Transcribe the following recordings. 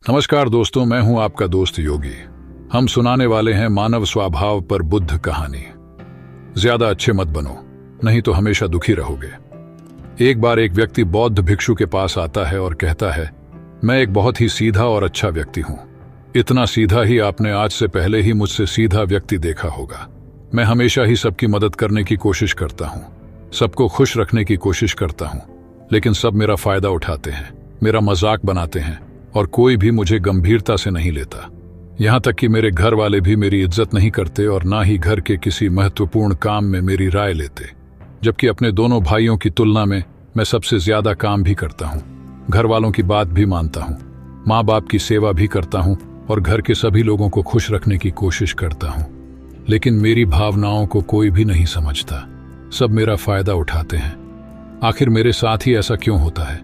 नमस्कार दोस्तों, मैं हूं आपका दोस्त योगी। हम सुनाने वाले हैं मानव स्वभाव पर बुद्ध कहानी। ज्यादा अच्छे मत बनो, नहीं तो हमेशा दुखी रहोगे। एक बार एक व्यक्ति बौद्ध भिक्षु के पास आता है और कहता है, मैं एक बहुत ही सीधा और अच्छा व्यक्ति हूं। इतना सीधा ही आपने आज से पहले ही मुझसे सीधा व्यक्ति देखा होगा। मैं हमेशा ही सबकी मदद करने की कोशिश करता हूं, सबको खुश रखने की कोशिश करता हूं, लेकिन सब मेरा फायदा उठाते हैं, मेरा मजाक बनाते हैं और कोई भी मुझे गंभीरता से नहीं लेता। यहां तक कि मेरे घर वाले भी मेरी इज्जत नहीं करते और ना ही घर के किसी महत्वपूर्ण काम में मेरी राय लेते, जबकि अपने दोनों भाइयों की तुलना में मैं सबसे ज्यादा काम भी करता हूं, घर वालों की बात भी मानता हूं, माँ बाप की सेवा भी करता हूं और घर के सभी लोगों को खुश रखने की कोशिश करता हूं। लेकिन मेरी भावनाओं को कोई भी नहीं समझता, सब मेरा फायदा उठाते हैं। आखिर मेरे साथ ही ऐसा क्यों होता है?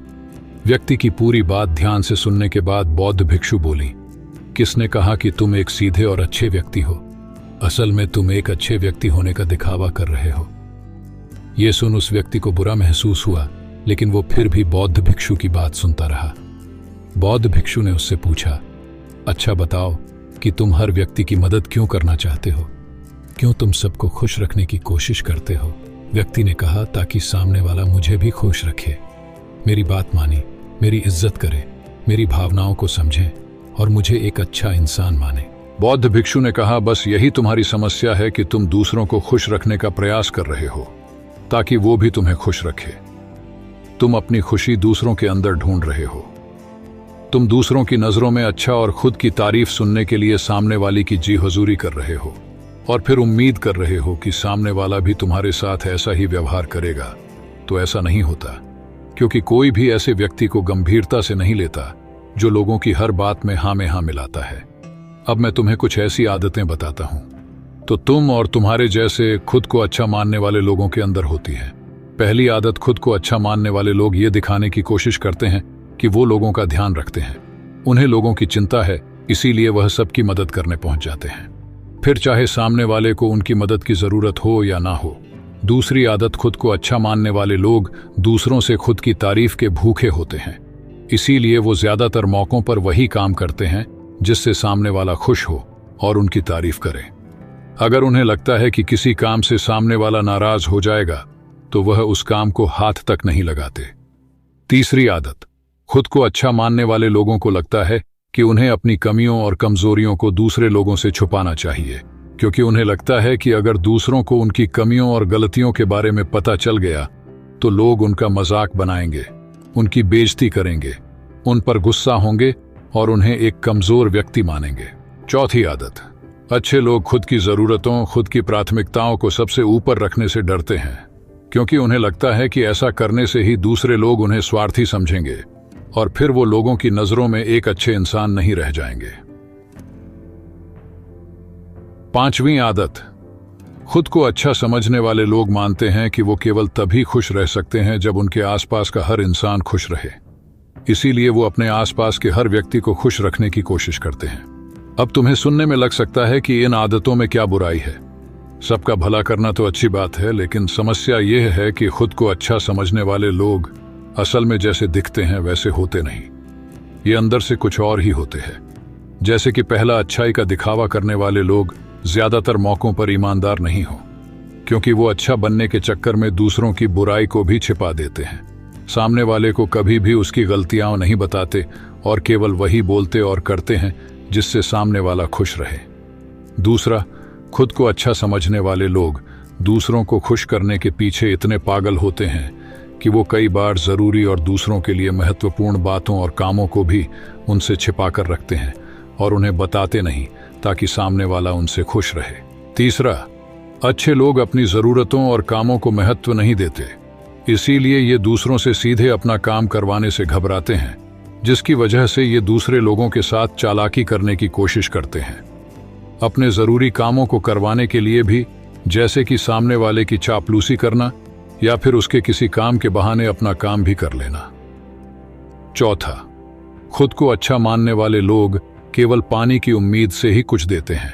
व्यक्ति की पूरी बात ध्यान से सुनने के बाद बौद्ध भिक्षु बोली, किसने कहा कि तुम एक सीधे और अच्छे व्यक्ति हो? असल में तुम एक अच्छे व्यक्ति होने का दिखावा कर रहे हो। यह सुन उस व्यक्ति को बुरा महसूस हुआ, लेकिन वो फिर भी बौद्ध भिक्षु की बात सुनता रहा। बौद्ध भिक्षु ने उससे पूछा, अच्छा बताओ कि तुम हर व्यक्ति की मदद क्यों करना चाहते हो? क्यों तुम सबको खुश रखने की कोशिश करते हो? व्यक्ति ने कहा, ताकि सामने वाला मुझे भी खुश रखे, मेरी बात माने, मेरी इज्जत करे, मेरी भावनाओं को समझे और मुझे एक अच्छा इंसान माने। बौद्ध भिक्षु ने कहा, बस यही तुम्हारी समस्या है कि तुम दूसरों को खुश रखने का प्रयास कर रहे हो ताकि वो भी तुम्हें खुश रखे। तुम अपनी खुशी दूसरों के अंदर ढूंढ रहे हो। तुम दूसरों की नजरों में अच्छा और खुद की तारीफ सुनने के लिए सामने वाले की जी हुजूरी कर रहे हो और फिर उम्मीद कर रहे हो कि सामने वाला भी तुम्हारे साथ ऐसा ही व्यवहार करेगा। तो ऐसा नहीं होता, क्योंकि कोई भी ऐसे व्यक्ति को गंभीरता से नहीं लेता जो लोगों की हर बात में हाँ मिलाता है। अब मैं तुम्हें कुछ ऐसी आदतें बताता हूं तो तुम और तुम्हारे जैसे खुद को अच्छा मानने वाले लोगों के अंदर होती है। पहली आदत, खुद को अच्छा मानने वाले लोग ये दिखाने की कोशिश करते हैं कि वो लोगों का ध्यान रखते हैं। उन्हें लोगों की चिंता है, इसीलिए वह सबकी मदद करने पहुंच जाते हैं, फिर चाहे सामने वाले को उनकी मदद की जरूरत हो या ना हो। दूसरी आदत, खुद को अच्छा मानने वाले लोग दूसरों से खुद की तारीफ के भूखे होते हैं, इसीलिए वो ज्यादातर मौकों पर वही काम करते हैं जिससे सामने वाला खुश हो और उनकी तारीफ करे। अगर उन्हें लगता है कि किसी काम से सामने वाला नाराज हो जाएगा तो वह उस काम को हाथ तक नहीं लगाते। तीसरी आदत, खुद को अच्छा मानने वाले लोगों को लगता है कि उन्हें अपनी कमियों और कमजोरियों को दूसरे लोगों से छुपाना चाहिए, क्योंकि उन्हें लगता है कि अगर दूसरों को उनकी कमियों और गलतियों के बारे में पता चल गया तो लोग उनका मजाक बनाएंगे, उनकी बेइज्जती करेंगे, उन पर गुस्सा होंगे और उन्हें एक कमजोर व्यक्ति मानेंगे। चौथी आदत, अच्छे लोग खुद की जरूरतों, खुद की प्राथमिकताओं को सबसे ऊपर रखने से डरते हैं, क्योंकि उन्हें लगता है कि ऐसा करने से ही दूसरे लोग उन्हें स्वार्थी समझेंगे और फिर वो लोगों की नजरों में एक अच्छे इंसान नहीं रह जाएंगे। पांचवी आदत, खुद को अच्छा समझने वाले लोग मानते हैं कि वो केवल तभी खुश रह सकते हैं जब उनके आसपास का हर इंसान खुश रहे, इसीलिए वो अपने आसपास के हर व्यक्ति को खुश रखने की कोशिश करते हैं। अब तुम्हें सुनने में लग सकता है कि इन आदतों में क्या बुराई है। सबका भला करना तो अच्छी बात है, लेकिन समस्या यह है कि खुद को अच्छा समझने वाले लोग असल में जैसे दिखते हैं वैसे होते नहीं, ये अंदर से कुछ और ही होते हैं। जैसे कि पहला, अच्छाई का दिखावा करने वाले लोग ज्यादातर मौकों पर ईमानदार नहीं हो, क्योंकि वो अच्छा बनने के चक्कर में दूसरों की बुराई को भी छिपा देते हैं। सामने वाले को कभी भी उसकी गलतियां नहीं बताते और केवल वही बोलते और करते हैं जिससे सामने वाला खुश रहे। दूसरा, खुद को अच्छा समझने वाले लोग दूसरों को खुश करने के पीछे इतने पागल होते हैं कि वो कई बार जरूरी और दूसरों के लिए महत्वपूर्ण बातों और कामों को भी उनसे छिपा कर रखते हैं और उन्हें बताते नहीं, ताकि सामने वाला उनसे खुश रहे। तीसरा, अच्छे लोग अपनी जरूरतों और कामों को महत्व नहीं देते, इसीलिए ये दूसरों से सीधे अपना काम करवाने से घबराते हैं, जिसकी वजह से ये दूसरे लोगों के साथ चालाकी करने की कोशिश करते हैं, अपने जरूरी कामों को करवाने के लिए भी, जैसे कि सामने वाले की चापलूसी करना या फिर उसके किसी काम के बहाने अपना काम भी कर लेना। चौथा, खुद को अच्छा मानने वाले लोग केवल पानी की उम्मीद से ही कुछ देते हैं।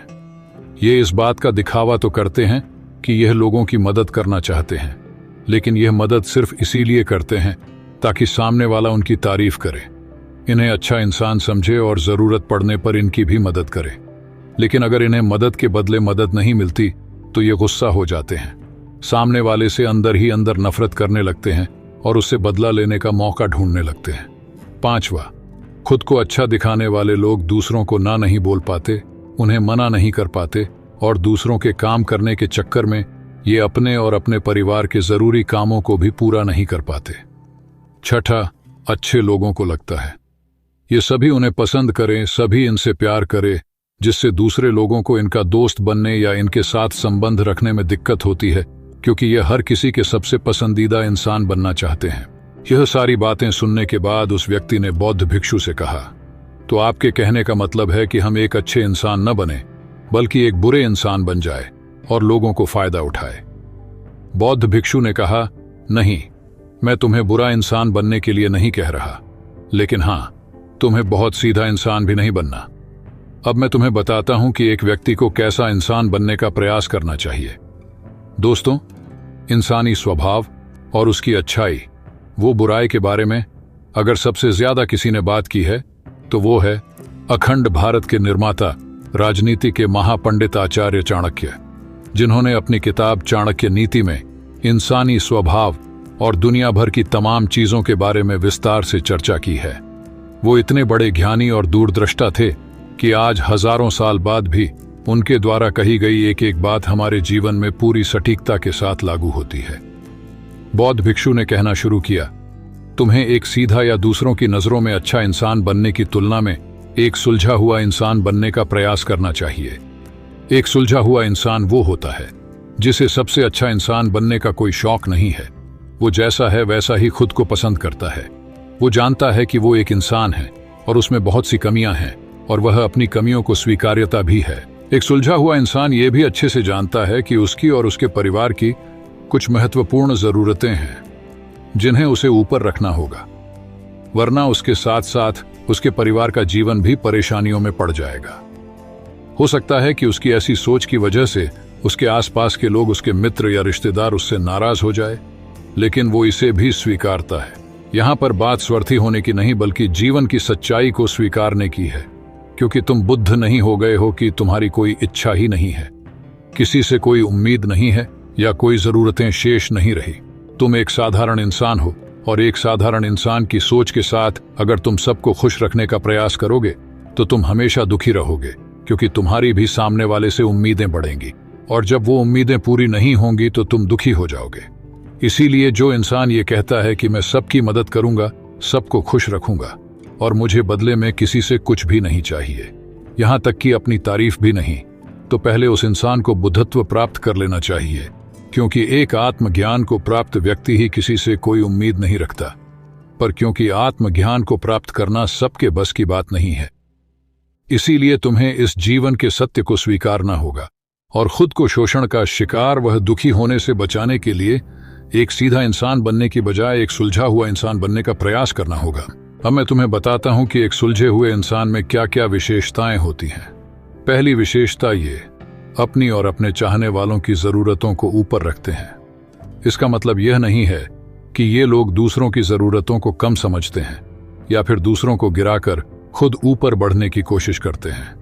ये इस बात का दिखावा तो करते हैं कि यह लोगों की मदद करना चाहते हैं, लेकिन यह मदद सिर्फ इसीलिए करते हैं ताकि सामने वाला उनकी तारीफ करे। इन्हें अच्छा इंसान समझे और जरूरत पड़ने पर इनकी भी मदद करे। लेकिन अगर इन्हें मदद के बदले मदद नहीं मिलती तो ये गुस्सा हो जाते हैं, सामने वाले से अंदर ही अंदर नफरत करने लगते हैं और उससे बदला लेने का मौका ढूंढने लगते हैं। 5वां, खुद को अच्छा दिखाने वाले लोग दूसरों को ना नहीं बोल पाते, उन्हें मना नहीं कर पाते और दूसरों के काम करने के चक्कर में ये अपने और अपने परिवार के जरूरी कामों को भी पूरा नहीं कर पाते। 6, अच्छे लोगों को लगता है ये सभी उन्हें पसंद करें, सभी इनसे प्यार करें, जिससे दूसरे लोगों को इनका दोस्त बनने या इनके साथ संबंध रखने में दिक्कत होती है, क्योंकि ये हर किसी के सबसे पसंदीदा इंसान बनना चाहते हैं। यह सारी बातें सुनने के बाद उस व्यक्ति ने बौद्ध भिक्षु से कहा, तो आपके कहने का मतलब है कि हम एक अच्छे इंसान न बने बल्कि एक बुरे इंसान बन जाए और लोगों को फायदा उठाए। बौद्ध भिक्षु ने कहा, नहीं, मैं तुम्हें बुरा इंसान बनने के लिए नहीं कह रहा, लेकिन हां, तुम्हें बहुत सीधा इंसान भी नहीं बनना। अब मैं तुम्हें बताता हूं कि एक व्यक्ति को कैसा इंसान बनने का प्रयास करना चाहिए। दोस्तों, इंसानी स्वभाव और उसकी अच्छाई, वो बुराई के बारे में अगर सबसे ज्यादा किसी ने बात की है तो वो है अखंड भारत के निर्माता, राजनीति के महापंडित आचार्य चाणक्य, जिन्होंने अपनी किताब चाणक्य नीति में इंसानी स्वभाव और दुनिया भर की तमाम चीजों के बारे में विस्तार से चर्चा की है। वो इतने बड़े ज्ञानी और दूरदृष्टा थे कि आज हजारों साल बाद भी उनके द्वारा कही गई एक एक बात हमारे जीवन में पूरी सटीकता के साथ लागू होती है। बौद्ध भिक्षु ने कहना शुरू किया, तुम्हें एक सीधा या दूसरों की नजरों में अच्छा इंसान बनने की तुलना में एक सुलझा हुआ इंसान बनने का प्रयास करना चाहिए। एक सुलझा हुआ इंसान वो होता है जिसे सबसे अच्छा इंसान बनने का कोई शौक नहीं है। वो जैसा है वैसा ही खुद को पसंद करता है। वो जानता है कि वो एक इंसान है और उसमें बहुत सी कमियां हैं और वह अपनी कमियों को स्वीकार्यता भी है। एक सुलझा हुआ इंसान ये भी अच्छे से जानता है कि उसकी और उसके परिवार की कुछ महत्वपूर्ण जरूरतें हैं जिन्हें उसे ऊपर रखना होगा, वरना उसके साथ साथ उसके परिवार का जीवन भी परेशानियों में पड़ जाएगा। हो सकता है कि उसकी ऐसी सोच की वजह से उसके आसपास के लोग, उसके मित्र या रिश्तेदार उससे नाराज हो जाए, लेकिन वो इसे भी स्वीकारता है। यहाँ पर बात स्वार्थी होने की नहीं बल्कि जीवन की सच्चाई को स्वीकारने की है, क्योंकि तुम बुद्ध नहीं हो गए हो कि तुम्हारी कोई इच्छा ही नहीं है, किसी से कोई उम्मीद नहीं है या कोई जरूरतें शेष नहीं रही। तुम एक साधारण इंसान हो और एक साधारण इंसान की सोच के साथ अगर तुम सबको खुश रखने का प्रयास करोगे तो तुम हमेशा दुखी रहोगे, क्योंकि तुम्हारी भी सामने वाले से उम्मीदें बढ़ेंगी और जब वो उम्मीदें पूरी नहीं होंगी तो तुम दुखी हो जाओगे। इसीलिए जो इंसान ये कहता है कि मैं सबकी मदद करूंगा, सबको खुश रखूंगा और मुझे बदले में किसी से कुछ भी नहीं चाहिए, यहां तक कि अपनी तारीफ भी नहीं, तो पहले उस इंसान को बुद्धत्व प्राप्त कर लेना चाहिए, क्योंकि एक आत्मज्ञान को प्राप्त व्यक्ति ही किसी से कोई उम्मीद नहीं रखता। पर क्योंकि आत्मज्ञान को प्राप्त करना सबके बस की बात नहीं है, इसीलिए तुम्हें इस जीवन के सत्य को स्वीकारना होगा और खुद को शोषण का शिकार, वह दुखी होने से बचाने के लिए एक सीधा इंसान बनने की बजाय एक सुलझा हुआ इंसान बनने का प्रयास करना होगा। अब मैं तुम्हें बताता हूं कि एक सुलझे हुए इंसान में क्या क्या विशेषताएं होती हैं। पहली विशेषता ये, अपनी और अपने चाहने वालों की जरूरतों को ऊपर रखते हैं। इसका मतलब यह नहीं है कि ये लोग दूसरों की जरूरतों को कम समझते हैं या फिर दूसरों को गिराकर खुद ऊपर बढ़ने की कोशिश करते हैं,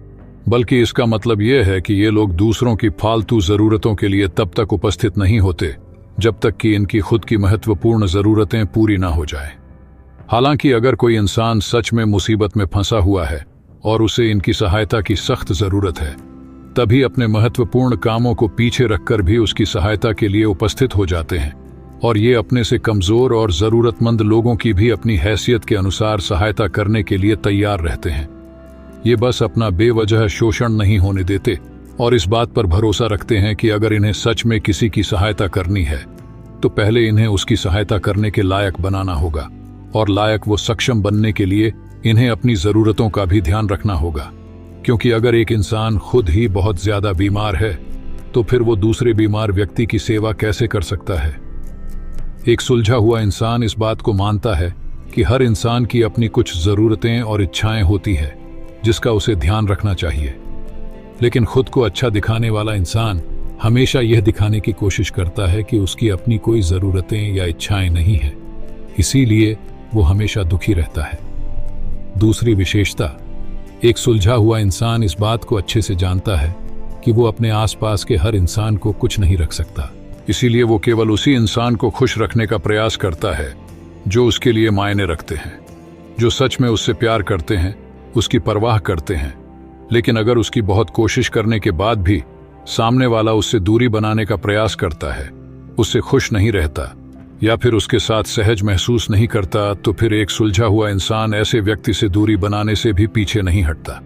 बल्कि इसका मतलब यह है कि ये लोग दूसरों की फालतू जरूरतों के लिए तब तक उपस्थित नहीं होते जब तक कि इनकी खुद की महत्वपूर्ण जरूरतें पूरी ना हो जाएं। हालांकि अगर कोई इंसान सच में मुसीबत में फंसा हुआ है और उसे इनकी सहायता की सख्त जरूरत है, तभी अपने महत्वपूर्ण कामों को पीछे रखकर भी उसकी सहायता के लिए उपस्थित हो जाते हैं और ये अपने से कमजोर और जरूरतमंद लोगों की भी अपनी हैसियत के अनुसार सहायता करने के लिए तैयार रहते हैं। ये बस अपना बेवजह शोषण नहीं होने देते और इस बात पर भरोसा रखते हैं कि अगर इन्हें सच में किसी की सहायता करनी है तो पहले इन्हें उसकी सहायता करने के लायक बनाना होगा, और लायक वो सक्षम बनने के लिए इन्हें अपनी जरूरतों का भी ध्यान रखना होगा, क्योंकि अगर एक इंसान खुद ही बहुत ज्यादा बीमार है तो फिर वो दूसरे बीमार व्यक्ति की सेवा कैसे कर सकता है। एक सुलझा हुआ इंसान इस बात को मानता है कि हर इंसान की अपनी कुछ जरूरतें और इच्छाएं होती है जिसका उसे ध्यान रखना चाहिए, लेकिन खुद को अच्छा दिखाने वाला इंसान हमेशा यह दिखाने की कोशिश करता है कि उसकी अपनी कोई जरूरतें या इच्छाएं नहीं है, इसीलिए वो हमेशा दुखी रहता है। दूसरी विशेषता, एक सुलझा हुआ इंसान इस बात को अच्छे से जानता है कि वो अपने आसपास के हर इंसान को कुछ नहीं रख सकता। इसीलिए वो केवल उसी इंसान को खुश रखने का प्रयास करता है जो उसके लिए मायने रखते हैं, जो सच में उससे प्यार करते हैं, उसकी परवाह करते हैं। लेकिन अगर उसकी बहुत कोशिश करने के बाद भी सामने वाला उससे दूरी बनाने का प्रयास करता है, उससे खुश नहीं रहता या फिर उसके साथ सहज महसूस नहीं करता, तो फिर एक सुलझा हुआ इंसान ऐसे व्यक्ति से दूरी बनाने से भी पीछे नहीं हटता।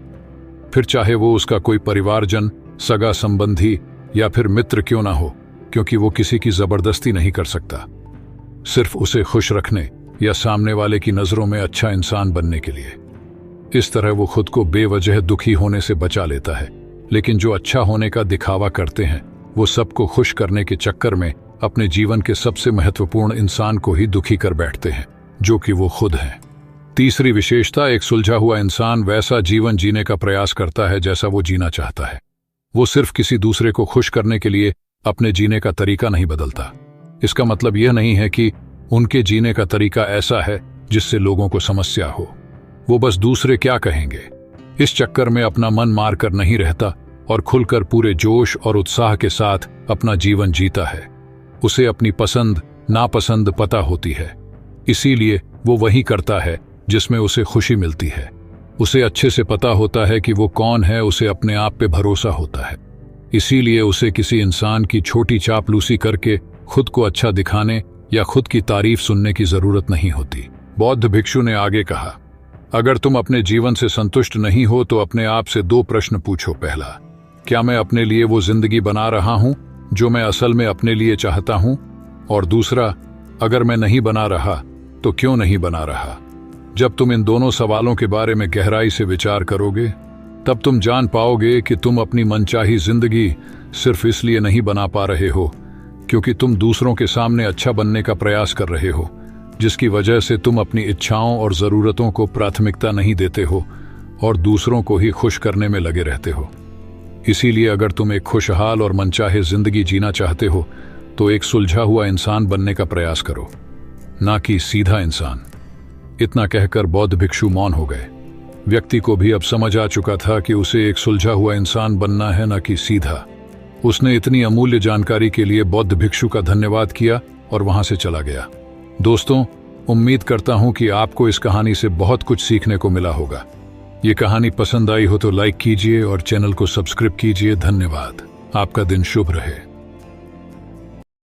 फिर चाहे वो उसका कोई परिवारजन, सगा संबंधी या फिर मित्र क्यों ना हो, क्योंकि वो किसी की जबरदस्ती नहीं कर सकता, सिर्फ उसे खुश रखने या सामने वाले की नजरों में अच्छा इंसान बनने के लिए। इस तरह वो खुद को बेवजह दुखी होने से बचा लेता है। लेकिन जो अच्छा होने का दिखावा करते हैं, वो सबको खुश करने के चक्कर में अपने जीवन के सबसे महत्वपूर्ण इंसान को ही दुखी कर बैठते हैं, जो कि वो खुद हैं। तीसरी विशेषता, एक सुलझा हुआ इंसान वैसा जीवन जीने का प्रयास करता है जैसा वो जीना चाहता है। वो सिर्फ किसी दूसरे को खुश करने के लिए अपने जीने का तरीका नहीं बदलता। इसका मतलब यह नहीं है कि उनके जीने का तरीका ऐसा है जिससे लोगों को समस्या हो। वो बस दूसरे क्या कहेंगे इस चक्कर में अपना मन मार कर नहीं रहता और खुलकर पूरे जोश और उत्साह के साथ अपना जीवन जीता है। उसे अपनी पसंद नापसंद पता होती है, इसीलिए वो वही करता है जिसमें उसे खुशी मिलती है। उसे अच्छे से पता होता है कि वो कौन है, उसे अपने आप पे भरोसा होता है, इसीलिए उसे किसी इंसान की छोटी चापलूसी करके खुद को अच्छा दिखाने या खुद की तारीफ सुनने की जरूरत नहीं होती। बौद्ध भिक्षु ने आगे कहा, अगर तुम अपने जीवन से संतुष्ट नहीं हो तो अपने आप से 2 प्रश्न पूछो। पहला, क्या मैं अपने लिए वो जिंदगी बना रहा हूं जो मैं असल में अपने लिए चाहता हूं? और दूसरा, अगर मैं नहीं बना रहा तो क्यों नहीं बना रहा? जब तुम इन दोनों सवालों के बारे में गहराई से विचार करोगे, तब तुम जान पाओगे कि तुम अपनी मनचाही जिंदगी सिर्फ इसलिए नहीं बना पा रहे हो क्योंकि तुम दूसरों के सामने अच्छा बनने का प्रयास कर रहे हो, जिसकी वजह से तुम अपनी इच्छाओं और ज़रूरतों को प्राथमिकता नहीं देते हो और दूसरों को ही खुश करने में लगे रहते हो। इसीलिए अगर तुम एक खुशहाल और मनचाहे जिंदगी जीना चाहते हो तो एक सुलझा हुआ इंसान बनने का प्रयास करो, ना कि सीधा इंसान। इतना कहकर बौद्ध भिक्षु मौन हो गए। व्यक्ति को भी अब समझ आ चुका था कि उसे एक सुलझा हुआ इंसान बनना है, ना कि सीधा। उसने इतनी अमूल्य जानकारी के लिए बौद्ध भिक्षु का धन्यवाद किया और वहां से चला गया। दोस्तों, उम्मीद करता हूं कि आपको इस कहानी से बहुत कुछ सीखने को मिला होगा। ये कहानी पसंद आई हो तो लाइक कीजिए और चैनल को सब्सक्राइब कीजिए। धन्यवाद। आपका दिन शुभ रहे।